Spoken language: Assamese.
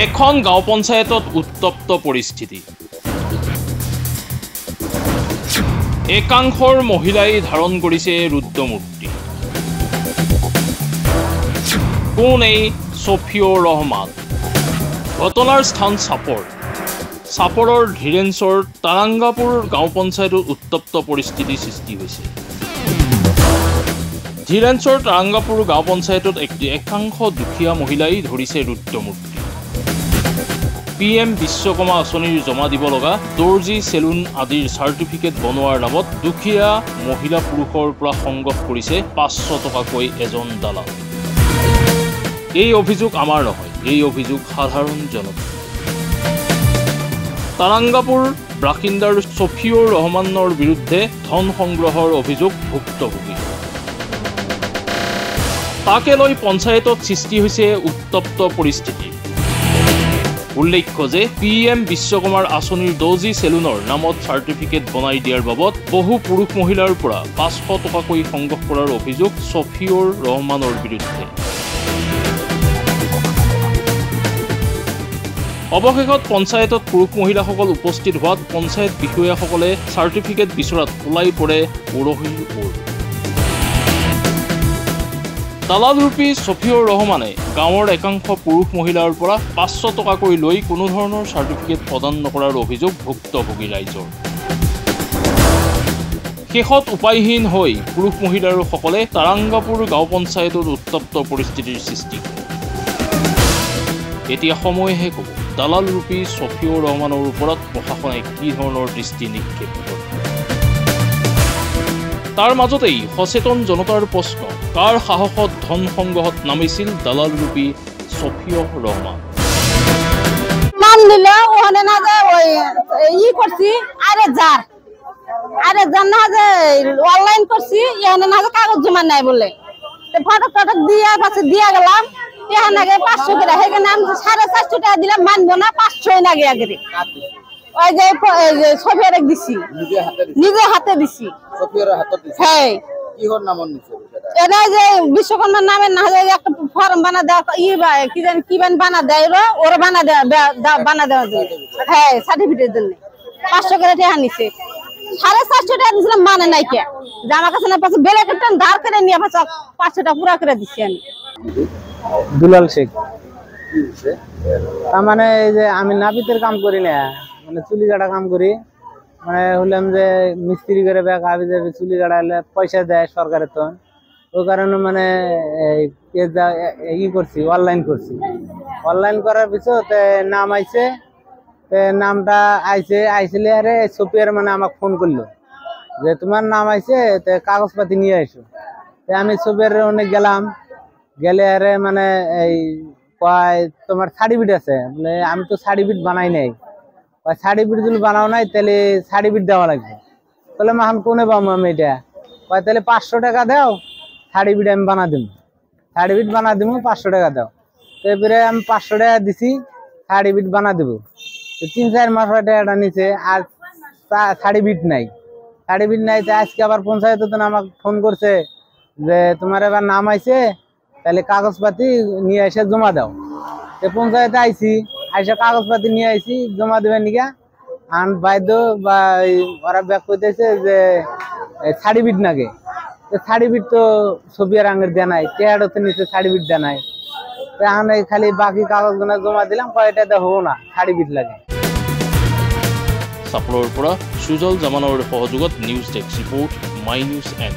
এখন গাঁও পঞ্চায়তত উত্তপ্ত পৰিস্থিতি। একাংশৰ মহিলাই ধাৰণ কৰিছে ৰুদ্ৰমূৰ্তি। কোন এই ছফিউৰ ৰহমান? ঘটনাৰ স্থান চাপৰৰ ধীৰেঞ্চৰ তাৰাংগাপুৰ গাঁও পঞ্চায়তত উত্তপ্ত পৰিস্থিতিৰ সৃষ্টি হৈছে। ধীৰেঞ্চৰ তাৰাংগাপুৰ গাঁও পঞ্চায়তত একাংশ দুখীয়া মহিলাই ধৰিছে ৰুদ্ৰমূৰ্তি। PM বিশ্বকৰ্মা আঁচনিৰ জমা দিব লগা দৰ্জী চেলুন আদিৰ চাৰ্টিফিকেট বনোৱাৰ নামত দুখীয়া মহিলা পুৰুষৰ পৰা সংগ্ৰহ কৰিছে 500 টকাকৈ এজন দালাল। এই অভিযোগ আমাৰ নহয়, এই অভিযোগ সাধাৰণ জনতা। তাৰাংগাপুৰ বাসিন্দাৰ ছফিউৰ ৰহমানৰ বিৰুদ্ধে ধন সংগ্ৰহৰ অভিযোগ ভুক্তভোগী। তাকে লৈ পঞ্চায়তত সৃষ্টি হৈছে উত্তপ্ত পৰিস্থিতি। উল্লেখ্য যে PM বিশ্বকৰ্মাৰ আঁচনিৰ দৰ্জী চেলুনৰ নামত চাৰ্টিফিকেট বনাই দিয়াৰ বাবদ বহু পুৰুষ মহিলাৰ পৰা 500 টকাকৈ সংগ্ৰহ কৰাৰ অভিযোগ ছফিউৰ ৰহমানৰ বিৰুদ্ধে। অৱশেষত পঞ্চায়তত পুৰুষ মহিলাসকল উপস্থিত হোৱাত পঞ্চায়ত বিষয়াসকলে চাৰ্টিফিকেট বিচৰাত ওলাই পৰে উৰহীৰ ওৰ। দালালৰূপী ছফিউৰ ৰহমানে গাঁৱৰ একাংশ পুৰুষ মহিলাৰ পৰা 500 টকাকৈ লৈ কোনো ধৰণৰ চাৰ্টিফিকেট প্ৰদান নকৰাৰ অভিযোগ ভুক্তভোগী ৰাইজৰ। শেষত উপায়হীন হৈ পুৰুষ মহিলাসকলে তাৰাংগাপুৰ গাঁও পঞ্চায়তত উত্তপ্ত পৰিস্থিতিৰ সৃষ্টি কৰে। এতিয়া সময়হে ক'ব দালালৰূপী ছফিউৰ ৰহমানৰ ওপৰত প্ৰশাসনে কি ধৰণৰ দৃষ্টি নিক্ষেপ কৰে। তাৰ মাজতেই সচেতন জনতাৰ প্ৰশ্ন, কাৰ সাহসত ধন সংগ্ৰহত নামিছিল দালালৰূপী ছফিউৰ রহমান? নাম দিলে ওখানে না যে ওই ই করছি আরে যার না যে অনলাইন করছি এখানে না যে কাগজ জমা নাই বলে ফটো টটো দিয়া পাশে দিয়া গেলাম এখানে আগে 500 করে সেখানে আমি 450 টাকা দিলাম মানবো না 500 লাগে আগে ওই যে ছফিউর দিছি নিজে হাতে দিছি ছফিউর হাতে দিছি হ্যাঁ কি হর নাম নিছে এটা যে বিশ্বকর্মার নামে না যে একটা ফর্ম বানা দেওয়া কি জানি কি বানা দেয় ওরা বানা দেওয়া হ্যাঁ সার্টিফিকেট জন্য 500 করে টাকা নিছে 450 টাকা দিছিলাম মানে নাই কে যে আমার কাছে না পাশে বেলে কেটে ধার করে নিয়ে পাশে 500 টাকা পুরা করে দিছি আমি। দুলাল শেখ তার মানে এই যে আমি নাপিতের কাম করি না, মানে চুলি কাটা কাম করি, মানে হলাম যে মিস্ত্রি করে ব্যাগ আবি যাবে চুলি কাটাইলে পয়সা দেয় সরকারের, তো ওই কারণে মানে ই করছি অনলাইন করছি। অনলাইন করার পিছতে নাম আইছে, নামটা আইছিলে আরে ছফিউর মানে আমাকে ফোন করলো যে তোমার নাম আইছে কাগজপাতি নিয়ে আসো। আমি ছফিউর অনেক গেলাম, গেলে আরে মানে এই তোমার সার্টিফিকেট আছে বলে, আমি তো সার্টিফিকেট বানাই নাই, সার্টিফিকেট যদি বানাও নাই তাহলে সার্টিফিকেট দেওয়া লাগবে। তাহলে এখন কোনে পাবো আমি এটা? তাহলে 500 টাকা দাও, সার্টিফিকেট আমি বানা দিব, সার্টিফিকেট বানা দিব 500 টাকা দাও। তারপরে আমি 500 টাকা দিছি, সার্টিফিকেট বানা দেবো। তো 3-4 মাস টাকাটা নিচে আর সার্টিফিকেট নাই, সার্টিফিকেট নাই। তো আজকে আবার পঞ্চায়েত আমাকে ফোন করছে যে তোমার এবার নাম আইছে, তাহলে কাগজপাতি নিয়ে এসে জমা দাও। তো পঞ্চায়েতে আইসি, আইসা কাগজপাতি নিয়ে আইসি জমা দেবেন নিকা আন বাধ্য বা ওরা ব্যাক করতেছে যে সার্টিফিকেট নাগে। তো সার্টিফিকেট তো ছফিউর আঙের দেয়া নাই, টেহাডো তো নিচে সার্টিফিকেট দেয়া নাই। তো এখন খালি বাকি কাগজগুলো জমা দিলাম, কয়টাতে হবো না, সার্টিফিকেট লাগে। চাপৰৰ পৰা সুজল জামানৰ সহযোগত news desk report my news N.